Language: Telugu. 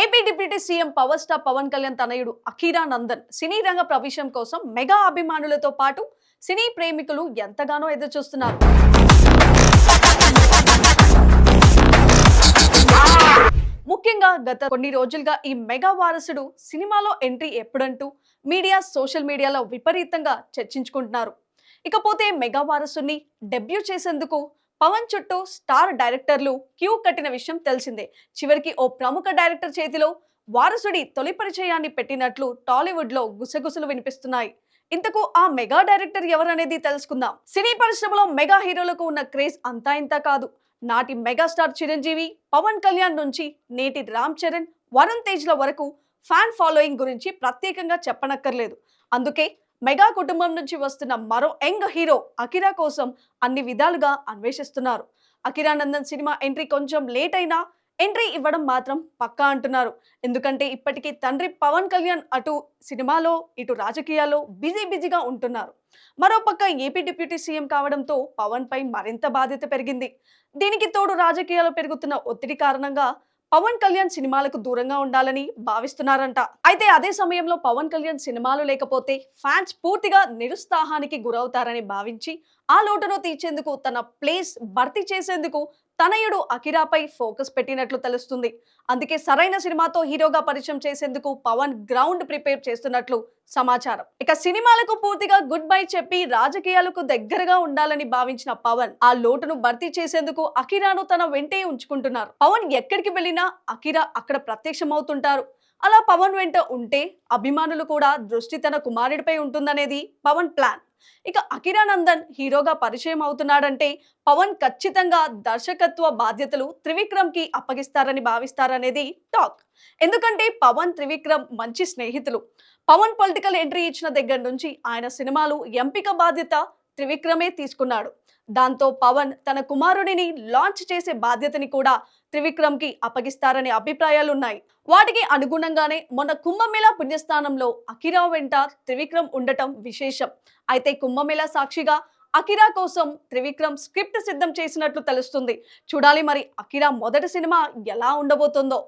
AP deputy CM power star Pawan Kalyan తనయుడు అఖీరా నందన్ సినీ రంగ ప్రవేశం కోసం మెగా అభిమానులతో పాటు సినీ ప్రేమికులు ఎంతగానో ఎదురుచూస్తున్నారు. ముఖ్యంగా గత కొన్ని రోజులుగా ఈ మెగా వారసుడు సినిమాలో ఎంట్రీ ఎప్పుడంటూ మీడియా సోషల్ మీడియాలో విపరీతంగా చర్చించుకుంటున్నారు. ఇకపోతే మెగా వారసుని డెబ్యూ చేసేందుకు పవన్ చుట్టూ స్టార్ డైరెక్టర్లు క్యూ కట్టిన విషయం తెలిసిందే. చివరికి ఓ ప్రముఖ డైరెక్టర్ చేతిలో వారసుడి తొలి పరిచయాన్ని పెట్టినట్లు టాలీవుడ్ లో గుసగుసలు వినిపిస్తున్నాయి. ఇంతకు ఆ మెగా డైరెక్టర్ ఎవరనేది తెలుసుకుందాం. సినీ పరిశ్రమలో మెగా హీరోలకు ఉన్న క్రేజ్ అంతా ఇంత కాదు. నాటి మెగాస్టార్ చిరంజీవి, పవన్ కళ్యాణ్ నుంచి నేటి రామ్ చరణ్, వరుణ్ తేజ్ల వరకు ఫ్యాన్ ఫాలోయింగ్ గురించి ప్రత్యేకంగా చెప్పనక్కర్లేదు. అందుకే మెగా కుటుంబం నుంచి వస్తున్న మరో యంగ్ హీరో అఖీరా కోసం అన్ని విధాలుగా అన్వేషిస్తున్నారు. అఖీరా నందన్ సినిమా ఎంట్రీ కొంచెం లేట్ అయినా ఎంట్రీ ఇవ్వడం మాత్రం పక్కా అంటున్నారు. ఎందుకంటే ఇప్పటికీ తండ్రి పవన్ కళ్యాణ్ అటు సినిమాలో ఇటు రాజకీయాల్లో బిజీగా ఉంటున్నారు. మరోపక్క ఏపీ డిప్యూటీ సీఎం కావడంతో పవన్ పై మరింత బాధ్యత పెరిగింది. దీనికి తోడు రాజకీయాల్లో పెరుగుతున్న ఒత్తిడి కారణంగా పవన్ కళ్యాణ్ సినిమాలకు దూరంగా ఉండాలని భావిస్తున్నారంట. అయితే అదే సమయంలో పవన్ కళ్యాణ్ సినిమాలు లేకపోతే ఫ్యాన్స్ పూర్తిగా నిరుత్సాహానికి గురవుతారని భావించి ఆ లోటును తీర్చేందుకు తన ప్లేస్ భర్తీ చేసేందుకు తనయుడు అఖీరాపై ఫోకస్ పెట్టినట్లు తెలుస్తుంది. అందుకే సరైన సినిమాతో హీరోగా పరిచయం చేసేందుకు పవన్ గ్రౌండ్ ప్రిపేర్ చేస్తున్నట్లు సమాచారం. ఇక సినిమాలకు పూర్తిగా గుడ్ బై చెప్పి రాజకీయాలకు దగ్గరగా ఉండాలని భావించిన పవన్ ఆ లోటును భర్తీ చేసేందుకు అఖీరాను తన వెంటే ఉంచుకుంటున్నారు. పవన్ ఎక్కడికి వెళ్ళినా అఖీరా అక్కడ ప్రత్యక్షమవుతుంటారు. అలా పవన్ వెంట ఉంటే అభిమానులు కూడా దృష్టి తన కుమారుడిపై ఉంటుందనేది పవన్ ప్లాన్. ఇక అఖీరా నందన్ హీరోగా పరిచయం అవుతున్నాడంటే పవన్ ఖచ్చితంగా దర్శకత్వ బాధ్యతలు త్రివిక్రమ్ కి అప్పగిస్తారని భావిస్తారనేది టాక్. ఎందుకంటే పవన్ త్రివిక్రమ్ మంచి స్నేహితులు. పవన్ పొలిటికల్ ఎంట్రీ ఇచ్చిన దగ్గర నుంచి ఆయన సినిమాలు ఎంపిక బాధ్యత త్రివిక్రమే తీసుకున్నాడు. దాంతో పవన్ తన కుమారుడిని లాంచ్ చేసే బాధ్యతని కూడా త్రివిక్రమ్ కి అప్పగిస్తారనే అభిప్రాయాలున్నాయి. వాటికి అనుగుణంగానే మొన్న కుంభమేళా పుణ్యస్థానంలో అఖీరా వెంట త్రివిక్రమ్ ఉండటం విశేషం. అయితే కుంభమేళా సాక్షిగా అఖీరా కోసం త్రివిక్రమ్ స్క్రిప్ట్ సిద్ధం చేసినట్లు తెలుస్తుంది. చూడాలి మరి అఖీరా మొదటి సినిమా ఎలా ఉండబోతుందో.